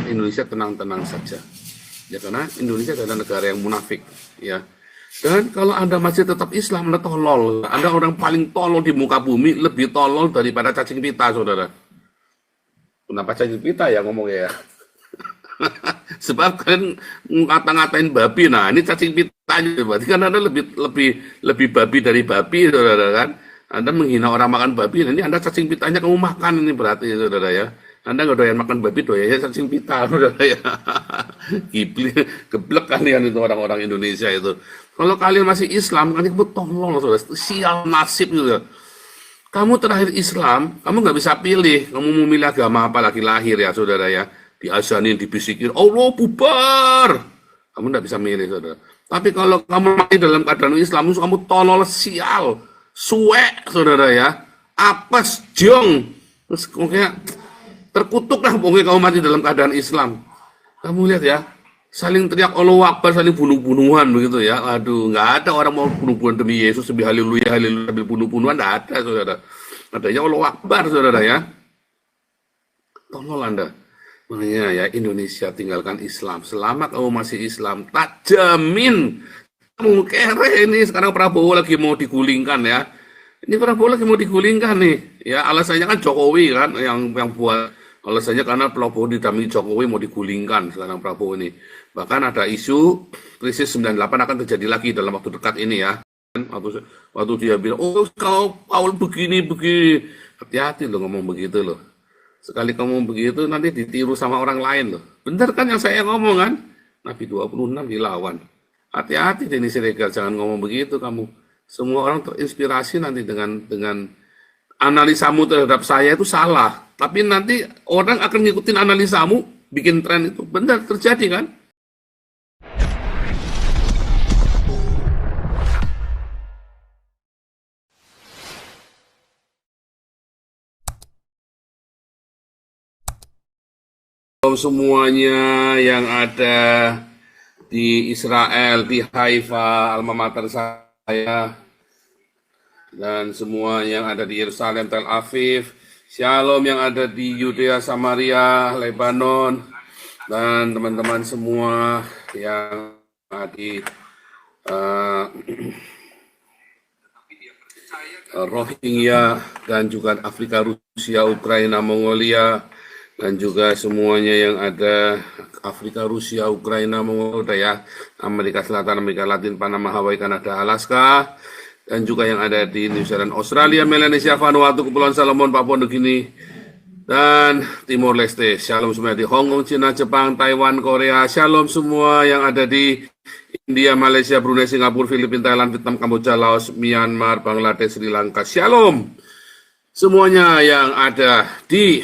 Indonesia tenang-tenang saja. Ya karena Indonesia adalah negara yang munafik, ya. Dan kalau Anda masih tetap Islam, Anda tolol. Anda orang paling tolol di muka bumi, lebih tolol daripada cacing pita, saudara. Kenapa cacing pita ya ngomongnya ya? Sebab kalian ngata-ngatain babi, nah ini cacing pitanya, berarti kan Anda lebih lebih lebih babi dari babi, saudara kan? Anda menghina orang makan babi, nah ini Anda cacing pitanya kamu makan ini berarti, saudara ya. Anda nggak doyan makan babi, doyannya cacing pita, saudara ya. Gibli, geblek kalian itu orang-orang Indonesia itu. Kalau kalian masih Islam, kalian itu tolol, saudara. Sial nasib gitu. Kamu terakhir Islam, kamu nggak bisa pilih. Kamu mau milih agama apa lagi lahir ya, saudara ya. Diazanin, dibisikin, Allah bubar. Kamu nggak bisa milih, saudara. Tapi kalau kamu mati dalam keadaan Islam, kamu tolol, sial, suek, saudara ya. Apes, jong. Terus pokoknya terkutuk lah pokoknya kamu mati dalam keadaan Islam. Kamu lihat ya, saling teriak Allahu Akbar, saling bunuh-bunuhan begitu ya. Aduh, nggak ada orang mau bunuh-bunuhan demi Yesus, demi haleluya, haleluya, sambil bunuh-bunuhan, nggak ada, saudara. Adanya Allahu Akbar, saudara ya. Tolol Anda. Makanya ya, Indonesia tinggalkan Islam. Selama kamu masih Islam, tak jamin kamu kere ini. Sekarang Prabowo lagi mau digulingkan ya. Ini Prabowo lagi mau digulingkan nih. Ya, alasannya kan Jokowi kan yang buat. Alasannya karena Prabowo didampingi Jokowi mau digulingkan sekarang Prabowo ini. Bahkan ada isu krisis 98 akan terjadi lagi dalam waktu dekat ini ya. Waktu dia bilang, oh kalau Paul begini. Hati-hati loh ngomong begitu loh. Sekali kamu begitu nanti ditiru sama orang lain loh. Bener kan yang saya ngomong kan? Nabi 26 dilawan. Hati-hati Denny Siregar, jangan ngomong begitu kamu. Semua orang terinspirasi nanti dengan analisamu terhadap saya itu salah. Tapi nanti orang akan ngikutin analisamu, bikin tren itu. Benar, terjadi kan? Semuanya yang ada di Israel, di Haifa, alma mater saya, dan semua yang ada di Yerusalem, Tel Aviv, Shalom yang ada di Yudea, Samaria, Lebanon, dan teman-teman semua yang ada di Rohingya, dan juga Afrika, Rusia, Ukraina, Mongolia, dan juga semuanya yang ada Afrika, Rusia, Ukraina, Mongolia, ya, Amerika Selatan, Amerika Latin, Panama, Hawaii, Kanada, Alaska, dan juga yang ada di New Zealand, Australia, Melanesia, Vanuatu, Kepulauan Salomon, Papua Nugini, dan Timor Leste. Shalom semua di Hong Kong, Cina, Jepang, Taiwan, Korea. Shalom semua yang ada di India, Malaysia, Brunei, Singapura, Filipina, Thailand, Vietnam, Kamboja, Laos, Myanmar, Bangladesh, Sri Lanka. Shalom semuanya yang ada di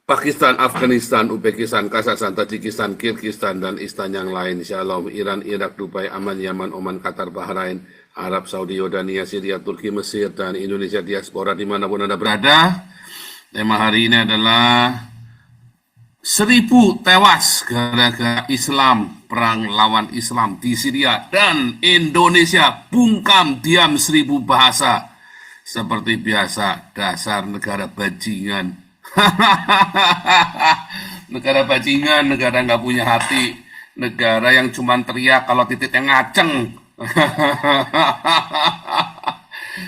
Pakistan, Afghanistan, Uzbekistan, Kazakhstan, Tajikistan, Kirgistan, dan Istan yang lain. Shalom. Iran, Irak, Dubai, Aman, Yaman, Oman, Qatar, Bahrain, Arab Saudi, Yordania, Syria, Turki, Mesir, dan Indonesia diaspora dimanapun Anda berada. Tema hari ini adalah 1000 tewas gara-gara Islam, perang lawan Islam di Syria, dan Indonesia bungkam diam 1000 bahasa. Seperti biasa, dasar negara bajingan. Negara bajingan, negara nggak punya hati, negara yang cuman teriak kalau titiknya ngaceng.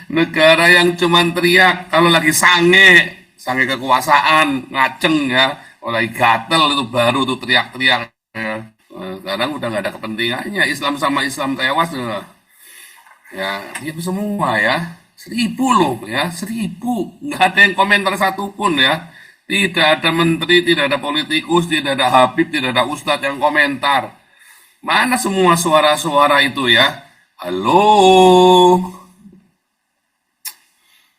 Negara yang cuman teriak kalau lagi sange kekuasaan, ngaceng ya, kalau lagi gatel itu baru tuh teriak-teriak ya. Sekarang udah nggak ada kepentingannya, Islam sama Islam tewas ya, diam semua ya. 1000 loh ya, 1000, nggak ada yang komentar satupun ya. Tidak ada menteri, tidak ada politikus, tidak ada habib, tidak ada ustadz yang komentar. Mana semua suara-suara itu ya? Halo,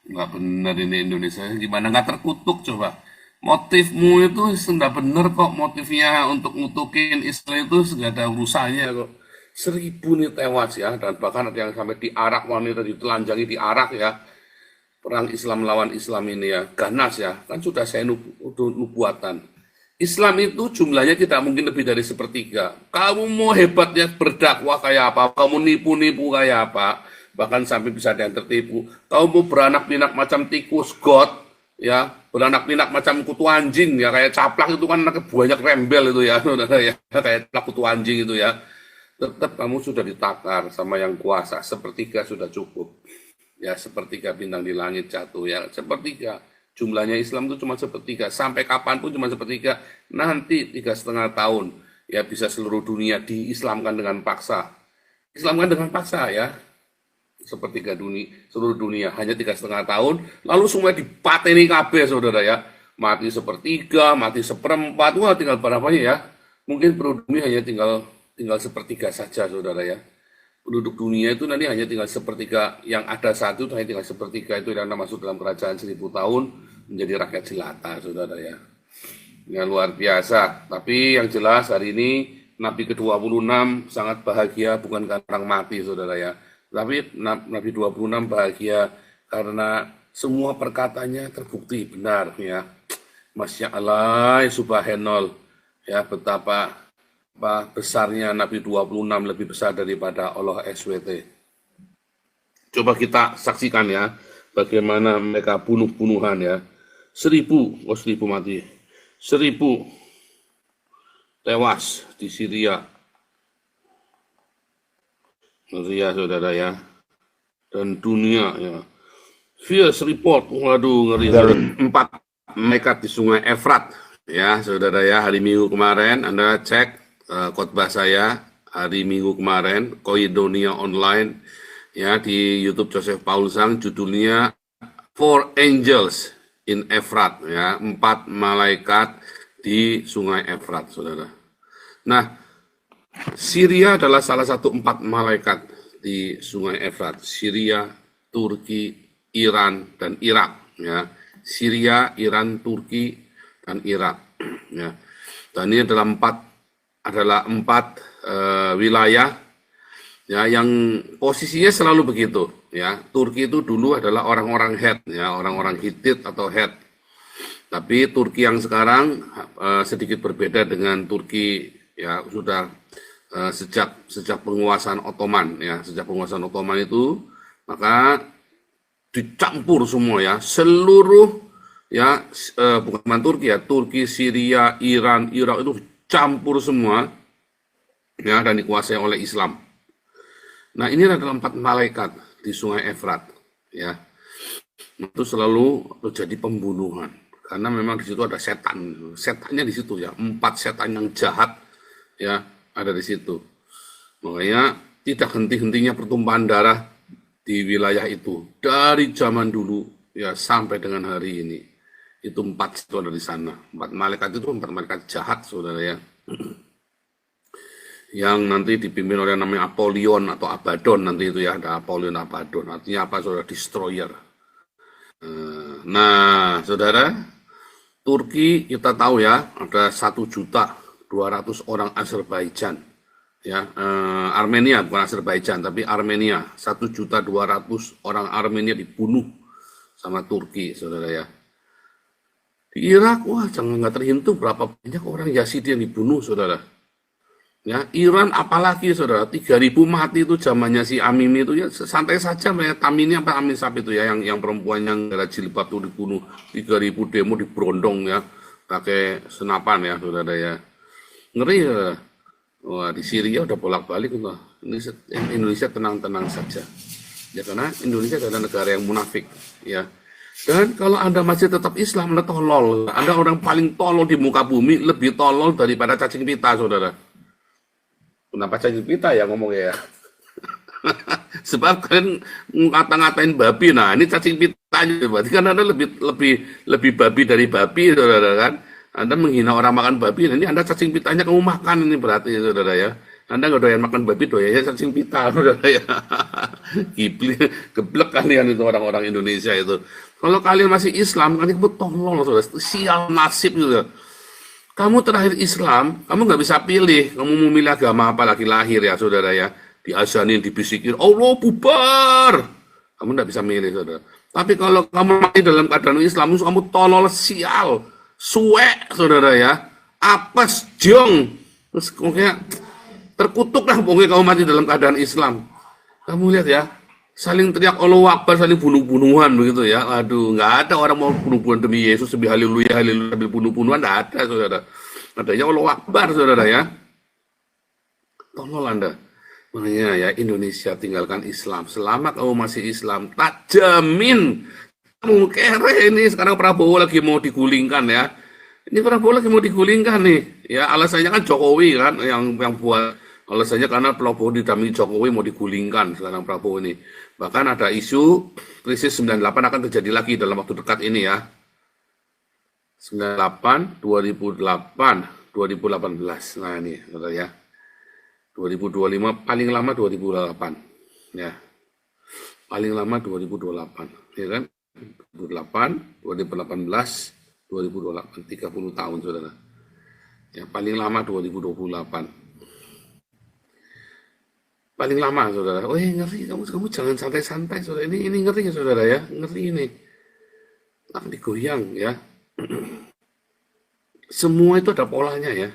nggak benar ini Indonesia. Gimana nggak terkutuk coba? Motifmu itu nggak benar kok. Motifnya untuk ngutukin Islam itu nggak ada urusannya kok. 1000 nih tewas ya, dan bahkan ada yang sampai diarak, wanita ditelanjangi diarak ya. Perang Islam lawan Islam ini ya, ganas ya, kan sudah saya nubuatan. Islam itu jumlahnya tidak mungkin lebih dari 1/3. Kamu mau hebatnya berdakwah kayak apa, kamu nipu-nipu kayak apa, bahkan sampai bisa ada yang tertipu. Kamu mau beranak pinak macam tikus, got, ya beranak pinak macam kutu anjing ya, kayak caplak itu kan anaknya banyak rembel itu ya, saudara ya, kayak caplak kutu anjing itu ya. Tetap kamu sudah ditakar sama yang kuasa, sepertiga sudah cukup. Ya, sepertiga bintang di langit jatuh ya, sepertiga. Jumlahnya Islam itu cuma sepertiga, sampai kapanpun cuma sepertiga. Nanti 3,5 tahun, ya bisa seluruh dunia diislamkan dengan paksa. Islamkan dengan paksa ya, sepertiga dunia, seluruh dunia hanya 3,5 tahun, lalu semua dipateni kabeh saudara ya, mati sepertiga, mati seperempat, wah tinggal berapa ya? Mungkin penduduk dunia hanya tinggal tinggal sepertiga saja saudara ya. Penduduk dunia itu nanti hanya tinggal sepertiga, yang ada satu hanya tinggal sepertiga, itu yang masuk dalam kerajaan 1.000 tahun menjadi rakyat jelata saudara ya. Yang luar biasa. Tapi yang jelas hari ini Nabi ke-26 sangat bahagia, bukan karena orang mati saudara ya, tapi Nabi 26 bahagia karena semua perkataannya terbukti benar ya. Masya Allah subhanallah ya, betapa besarnya Nabi 26 lebih besar daripada Allah SWT. Coba kita saksikan ya, bagaimana mereka bunuh-bunuhan ya. 1.000 mati. 1.000 tewas di Syria. Ngeri ya saudara ya. Dan dunia ya. Fierce report, waduh ngeri. 4 malaikat di sungai Efrat ya saudara ya. Hari Minggu kemarin Anda cek khotbah saya hari Minggu kemarin, Koinonia Online ya, di YouTube Joseph Paulsang, judulnya Four Angels in Efrat ya, 4 malaikat di sungai Efrat saudara. Nah, Syria adalah salah satu 4 malaikat di sungai Efrat. Syria, Turki, Iran, dan Irak ya. Syria, Iran, Turki, dan Irak ya. Dan ini adalah 4 wilayah ya, yang posisinya selalu begitu ya. Turki itu dulu adalah orang-orang Het ya, orang-orang Hitit atau Het. Tapi Turki yang sekarang sedikit berbeda dengan Turki ya, sudah sejak penguasaan Ottoman ya. Sejak penguasaan Ottoman itu maka dicampur semua ya, seluruh ya, bukan Turki ya, Turki, Syria, Iran, Irak itu campur semua ya, dan dikuasai oleh Islam. Nah, ini adalah 4 malaikat di sungai Efrat ya. Itu selalu terjadi pembunuhan karena memang di situ ada setan. Setannya di situ ya, 4 setan yang jahat ya ada di situ. Makanya tidak henti-hentinya pertumpahan darah di wilayah itu dari zaman dulu ya sampai dengan hari ini. Itu 4 itu ada di sana. 4 malaikat itu 4 malaikat jahat saudara ya. Yang nanti dipimpin oleh namanya Apollyon atau Abaddon nanti itu ya, ada Apollyon Abaddon. Artinya apa saudara? Destroyer. Nah saudara, Turki kita tahu ya, ada 1.200.000 orang Azerbaijan ya, Armenia bukan Azerbaijan tapi Armenia. 1.200.000 orang Armenia dibunuh sama Turki saudara ya. Di Irak, wah jangan nggak terhitung berapa banyak orang Yazidi yang dibunuh saudara. Ya, Iran apalagi saudara, 3.000 mati itu zamannya si Amimi itu ya, santai saja ya, Tamimi apa Amisab itu ya, yang perempuan yang gara jilbab itu dibunuh, 3.000 demo diberondong ya, pakai senapan ya saudara ya. Ngeri ya. Wah, di Syria udah bolak-balik tuh. Indonesia tenang-tenang saja. Ya karena Indonesia adalah negara yang munafik ya. Dan kalau Anda masih tetap Islam, Anda tolol. Anda orang paling tolol di muka bumi, lebih tolol daripada cacing pita, saudara. Kenapa cacing pita ya ngomongnya ya? Sebab kalian ngata-ngatain babi. Nah, ini cacing pitanya. Berarti kan Anda lebih babi dari babi, saudara kan? Anda menghina orang makan babi. Nah, ini Anda cacing pitanya kamu makan ini berarti, saudara ya. Anda nggak doyan makan babi, doyannya cacing pita, saudara ya. Geblek kalian itu orang-orang Indonesia itu. Kalau kalian masih Islam, kalian itu tolol, saudara. Sial nasib gitu. Kamu terakhir Islam, kamu nggak bisa pilih. Kamu mau milih agama apa lagi lahir ya, saudara ya. Diazanin, dibisikin, Allah bubar. Kamu nggak bisa milih, saudara. Tapi kalau kamu mati dalam keadaan Islam, kamu tolol, sial, suek, saudara ya. Apes, jong. Terus pokoknya terkutuk lah pokoknya kamu mati dalam keadaan Islam. Kamu lihat ya, saling teriak Allahu Akbar, saling bunuh-bunuhan begitu ya. Aduh, nggak ada orang mau bunuh-bunuhan demi Yesus, demi haleluya, haleluya, sambil bunuh-bunuhan, nggak ada, saudara. Adanya Allahu Akbar, saudara ya. Tolong Anda. Makanya ya, Indonesia tinggalkan Islam. Selama kamu masih Islam, tak jamin kamu kere ini. Sekarang Prabowo lagi mau digulingkan ya. Ini Prabowo lagi mau digulingkan nih. Ya, alasannya kan Jokowi kan yang buat. Alasannya karena Prabowo didampingi Jokowi mau digulingkan sekarang Prabowo ini. Bahkan ada isu krisis 98 akan terjadi lagi dalam waktu dekat ini ya. 98, 2008, 2018. Nah ini, saudara ya. 2025 paling lama 2008 ya, paling lama 2028 ya kan, 2008 2018 2028 30 tahun saudara ya, paling lama 2028 paling lama saudara. Oh ngeri, kamu jangan santai-santai saudara, ini ngeri ya saudara ya, ngeri ini akan digoyang ya. Semua itu ada polanya ya,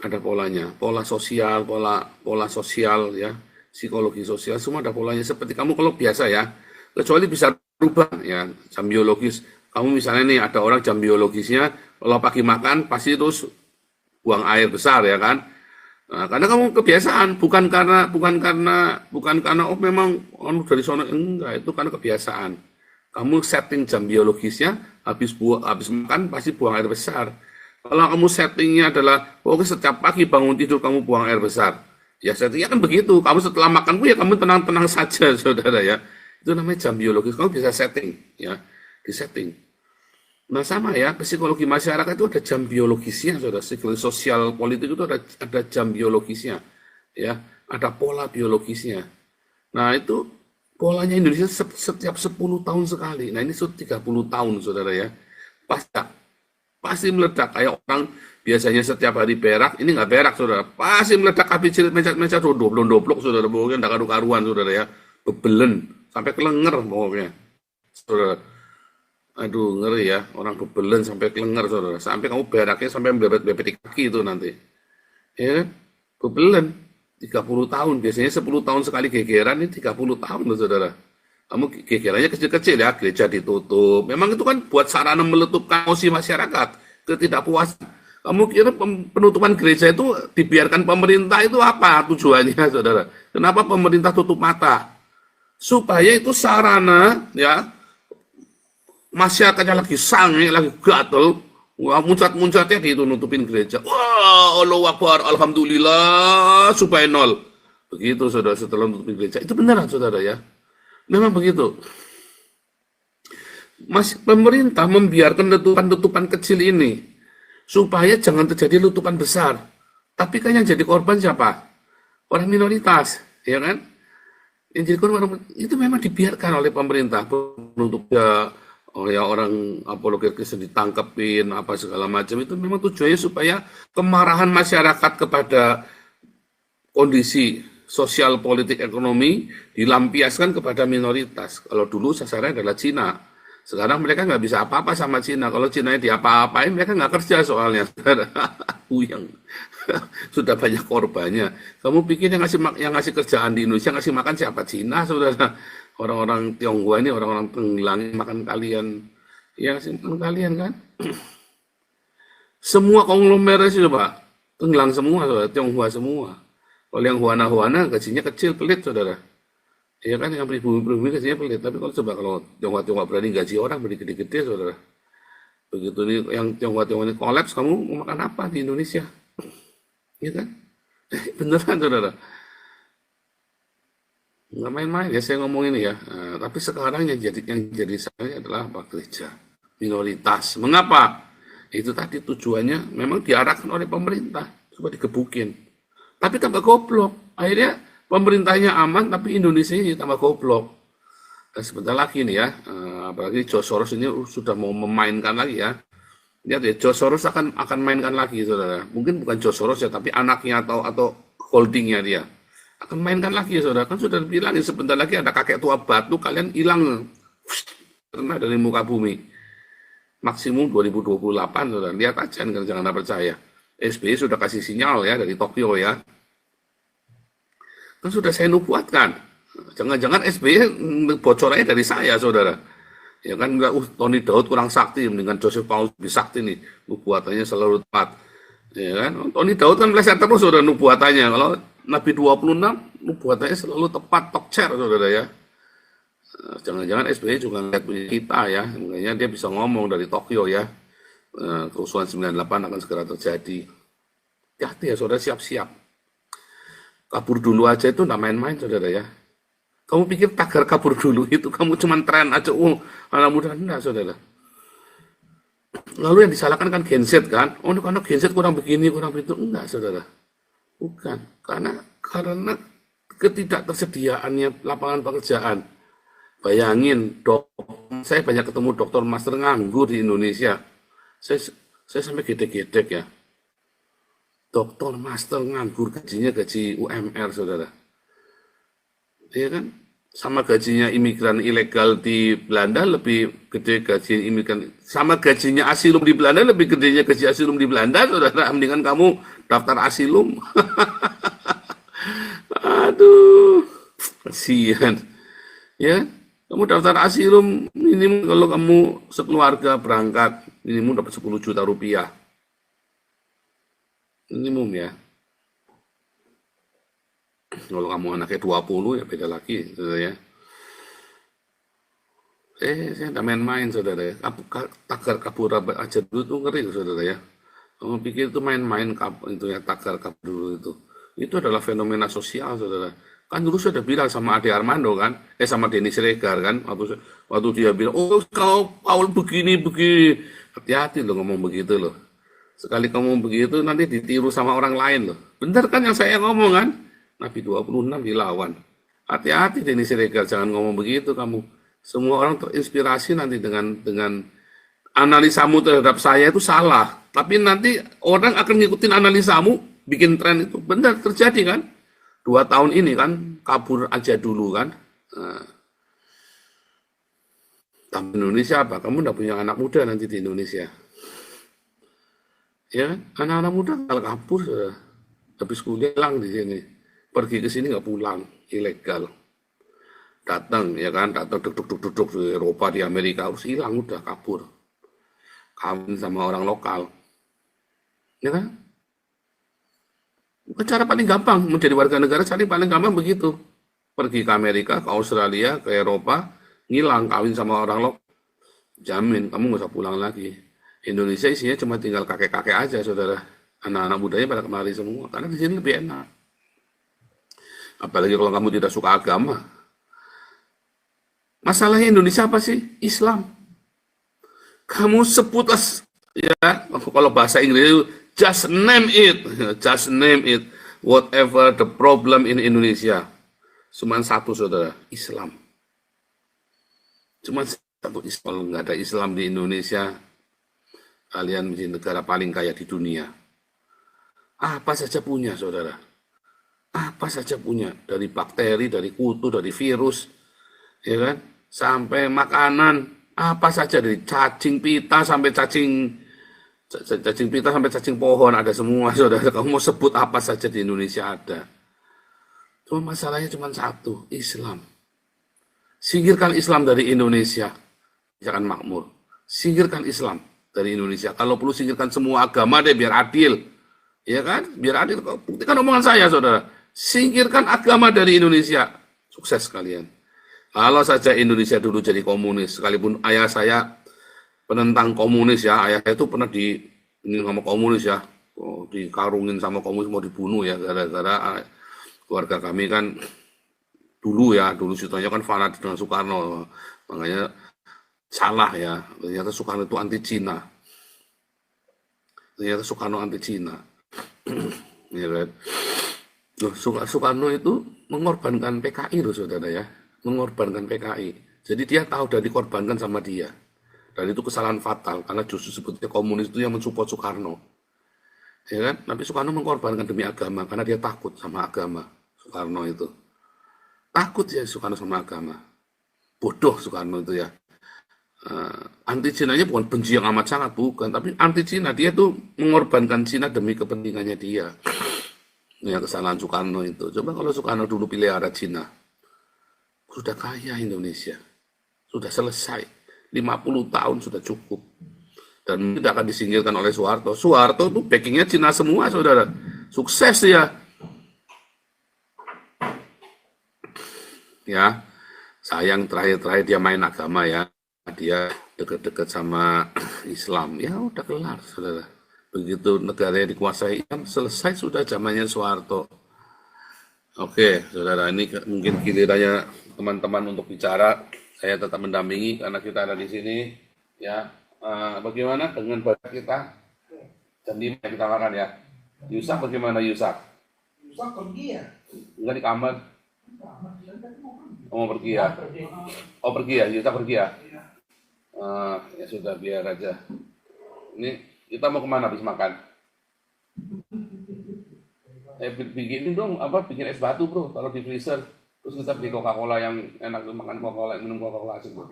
ada polanya, pola sosial, pola sosial ya, psikologi sosial, semua ada polanya. Seperti kamu kalau biasa ya, kecuali bisa berubah ya, jam biologis. Kamu misalnya nih ada orang jam biologisnya kalau pagi makan pasti terus buang air besar ya kan. Nah, karena kamu kebiasaan, bukan karena oh memang dari sono, enggak, itu karena kebiasaan. Kamu setting jam biologisnya habis makan pasti buang air besar. Kalau kamu settingnya adalah, oke setiap pagi bangun tidur kamu buang air besar. Ya settingnya kan begitu. Kamu setelah makan pun ya kamu tenang-tenang saja, saudara ya. Itu namanya jam biologis. Kamu bisa setting, ya, disetting. Nah sama ya, psikologi masyarakat itu ada jam biologisnya, saudara. Psikologi sosial politik itu ada jam biologisnya, ya. Ada pola biologisnya. Nah itu polanya Indonesia setiap 10 tahun sekali. Nah ini 30 tahun, saudara ya. Pasti meledak kayak orang biasanya setiap hari berak, ini nggak berak saudara, pasti meledak api cirit mencet doblok saudara, pokoknya nggak karu-karuan saudara ya, bebelen sampai kelenger pokoknya saudara. Aduh ngeri ya, orang bebelen sampai kelenger saudara, sampai kamu beraknya sampai bebet-bebet di kaki itu nanti ya kan, bebelen 30 tahun, biasanya 10 tahun sekali gegeran, ini 30 tahun loh saudara. Kamu gegerannya kecil-kecil ya, gereja ditutup. Memang itu kan buat sarana meletupkan emosi masyarakat, ketidakpuasan. Kamu kira penutupan gereja itu dibiarkan pemerintah itu apa tujuannya, saudara? Kenapa pemerintah tutup mata? Supaya itu sarana, ya, masyarakatnya lagi sange, lagi gatel, wah muncat-muncatnya itu nutupin gereja. Wah, Allahu Akbar, Alhamdulillah, supaya nol. Begitu, saudara, setelah nutupin gereja. Itu beneran, saudara ya. Memang begitu. Pemerintah membiarkan letupan-letupan kecil ini supaya jangan terjadi letupan besar. Tapi kan yang jadi korban siapa? Orang minoritas, ya kan? Yang jadi korban itu memang dibiarkan oleh pemerintah untuk ya orang apologet Kristen ditangkepin apa segala macam, itu memang tujuannya supaya kemarahan masyarakat kepada kondisi sosial, politik, ekonomi dilampiaskan kepada minoritas. Kalau dulu sasarannya adalah Cina. Sekarang mereka nggak bisa apa-apa sama Cina. Kalau Cina diapa-apain, mereka nggak kerja soalnya. Uyang. Sudah banyak korbannya. Kamu pikir yang ngasih kerjaan di Indonesia, ngasih makan siapa? Cina, saudara. Orang-orang Tionghoa ini, orang-orang tenggelam makan kalian. Ya, ngasih makan kalian kan. Semua konglomerat sih, Pak. Tenggelam semua, saudara. Tionghoa semua. Kalau yang Huana-Huana gajinya kecil, pelit saudara. Ya kan yang pribumi gajinya pelit. Tapi kalau Tionghoa berani gaji orang beri gede-gede saudara. Begitu nih yang Tionghoa ini kolaps, kamu mau makan apa di Indonesia? Ya kan? Beneran saudara. Nggak main-main ya saya ngomong ini ya. Nah, tapi sekarang yang jadi saya adalah apa? Gereja minoritas. Mengapa? Itu tadi tujuannya memang diarahkan oleh pemerintah supaya digebukin. Tapi tambah goblok. Akhirnya pemerintahnya aman, tapi Indonesia ini tambah goblok. Dan sebentar lagi nih ya, apalagi George Soros ini sudah mau memainkan lagi ya. Lihat ya, George Soros akan mainkan lagi, saudara. Mungkin bukan George Soros ya, tapi anaknya atau holdingnya dia akan mainkan lagi, saudara. Kan sudah bilangin sebentar lagi ada kakek tua batu, kalian hilang karena dari muka bumi. Maksimum 2028, saudara. Lihat aja, jangan percaya. SBY sudah kasih sinyal ya dari Tokyo ya. Kan sudah saya nubuatkan. Jangan-jangan SBY bocorannya dari saya, saudara. Ya kan, enggak, Tony Daud kurang sakti, dengan Joseph Paulus lebih sakti nih, nubuatannya selalu tepat. Ya kan, Tony Daud kan meleset terus, saudara, nubuatannya. Kalau Nabi 26, nubuatannya selalu tepat, tokcer, saudara ya. Jangan-jangan SBY juga ngeliat punya kita ya, makanya dia bisa ngomong dari Tokyo ya. Kerusuhan 98 akan segera terjadi. Hati ya, saudara, siap-siap. Kabur dulu aja itu nggak main-main, saudara ya. Kamu pikir tagar kabur dulu itu kamu cuman tren aja, anak muda, enggak, saudara. Lalu yang disalahkan kan Gen Z kan, oh karena Gen Z kurang begini, kurang begitu, enggak, saudara. Bukan, karena ketidaktersediaannya lapangan pekerjaan. Bayangin, saya banyak ketemu dokter master nganggur di Indonesia. Saya sampai gedek-gedek ya. Dokter master nganggur, gajinya gaji UMR, saudara. Iya kan? Sama gajinya imigran ilegal di Belanda lebih gede gaji imigran. Sama gajinya asilum di Belanda lebih gedenya gaji asilum di Belanda, saudara. Mendingan kamu daftar asilum. Aduh, kasihan. Ya, kamu daftar asilum minimum kalau kamu sekeluarga berangkat minimum dapat 10 juta rupiah. Minimum ya. Kalau kamu anaknya 20 ya beda lagi, saudara ya. Saya nggak main-main, saudara ya. Tagar kabur aja dulu tuh ngeri, saudara ya. Kamu pikir itu main-main itu ya, tagar kabur dulu itu. Itu adalah fenomena sosial, saudara. Kan dulu sudah bilang sama Ade Armando kan, sama Denny Siregar kan, waktu dia bilang, oh kau Paul begini, hati-hati loh ngomong begitu loh. Sekali kamu begitu nanti ditiru sama orang lain loh. Bener kan yang saya ngomong kan? Nabi 26 dilawan. Hati-hati Denny Siregar, jangan ngomong begitu kamu. Semua orang terinspirasi nanti dengan analisamu terhadap saya itu salah. Tapi nanti orang akan ngikutin analisamu, bikin tren itu. Benar terjadi kan? 2 tahun ini kan, kabur aja dulu kan. Tapi Indonesia apa? Kamu udah punya anak muda nanti di Indonesia. Ya, anak-anak muda kalau kabur, sudah habis kuliah hilang di sini. Pergi ke sini nggak pulang, ilegal. Datang, ya kan, datang duduk di Eropa, di Amerika, harus hilang, udah kabur. Kawin sama orang lokal. Ya kan? Cara paling gampang menjadi warga negara, paling gampang begitu. Pergi ke Amerika, ke Australia, ke Eropa, ngilang, kawin sama orang lokal. Jamin, kamu nggak usah pulang lagi. Indonesia isinya cuma tinggal kakek-kakek aja, saudara. Anak-anak mudanya pada kemari semua, karena di sini lebih enak. Apalagi kalau kamu tidak suka agama. Masalahnya Indonesia apa sih? Islam. Kamu sebutlah, ya, kalau bahasa Inggris, just name it. Just name it. Whatever the problem in Indonesia. Cuma satu, saudara, Islam. Cuma satu Islam. Kalau nggak ada Islam di Indonesia, kalian menjadi negara paling kaya di dunia. Apa saja punya, saudara. Apa saja punya, dari bakteri, dari kutu, dari virus, ya kan, sampai makanan, apa saja, dari cacing pita sampai cacing pita sampai cacing pohon ada semua, saudara. Kamu mau sebut apa saja di Indonesia ada. Cuma masalahnya cuma satu, Islam. Singkirkan Islam dari Indonesia, jangan makmur. Singkirkan Islam dari Indonesia. Kalau perlu singkirkan semua agama deh, biar adil, ya kan, biar adil. Buktikan omongan saya, saudara. Singkirkan agama dari Indonesia. Sukses kalian. Kalau saja Indonesia dulu jadi komunis, sekalipun ayah saya penentang komunis ya, ayah saya itu pernah ini sama komunis ya, dikarungin sama komunis, mau dibunuh ya, gara-gara keluarga kami kan dulu ceritanya kan fanatik dengan Soekarno, makanya salah ya, ternyata Soekarno itu anti Cina. Ternyata Soekarno anti Cina. Ya kan? Soekarno itu mengorbankan PKI loh, saudara ya, mengorbankan PKI. Jadi dia tahu dan dikorbankan sama dia. Dan itu kesalahan fatal, karena justru sebetulnya komunis itu yang mensupport Soekarno. Ya kan? Tapi Soekarno mengorbankan demi agama, karena dia takut sama agama. Soekarno itu. Takut ya Soekarno sama agama. Bodoh Soekarno itu ya. Anti Cina-nya bukan benci yang amat sangat, bukan. Tapi anti Cina, dia tuh mengorbankan Cina demi kepentingannya dia. Ya, kesalahan Soekarno itu. Coba kalau Soekarno dulu pelihara Cina, Sudah kaya Indonesia. Sudah selesai. 50 tahun sudah cukup. Dan tidak akan disingkirkan oleh Soeharto. Soeharto itu backingnya Cina semua, saudara. Sukses ya. Ya, sayang terakhir-terakhir dia main agama ya. Dia deket-deket sama Islam. Ya udah kelar, saudara. Begitu negaranya dikuasai Islam, selesai sudah zamannya Soeharto. Oke, saudara, ini mungkin gilirannya teman-teman untuk bicara. Saya tetap mendampingi karena kita ada di sini. Ya, bagaimana dengan badan kita? Jam 5 kita makan ya. Yusak bagaimana Yusak? Yusak pergi ya? Enggak di kamar. Oh, mau pergi ya? Oh pergi ya, Yusak pergi ya? Ya sudah biar aja. Ini kita mau kemana habis makan? Bikin dong, bikin es batu bro, taruh di freezer. Terus kita beli Coca-Cola yang enak tuh, makan Coca-Cola, minum Coca-Cola asik bro.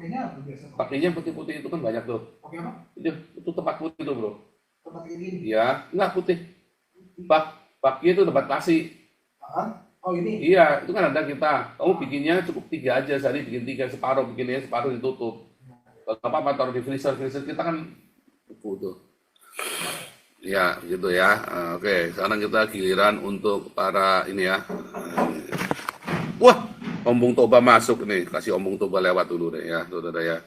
Pakainya putih-putih itu kan banyak tuh. Pakai apa? Itu tempat putih tuh bro. Tempat ini? Iya, enggak putih. Paknya itu tempat kasih. Oh ini? Iya, itu kan ada kita. Kamu bikinnya cukup 3 aja, sehari bikin 3, separuh bikinnya, separuh ditutup. Kalau apa-apa taruh di freezer kita kan tuh. Ya, gitu ya. Oke, sekarang kita giliran untuk para ini ya. Wah, Ombung Toba masuk nih. Kasih Ombung Toba lewat dulu deh ya, saudara ya.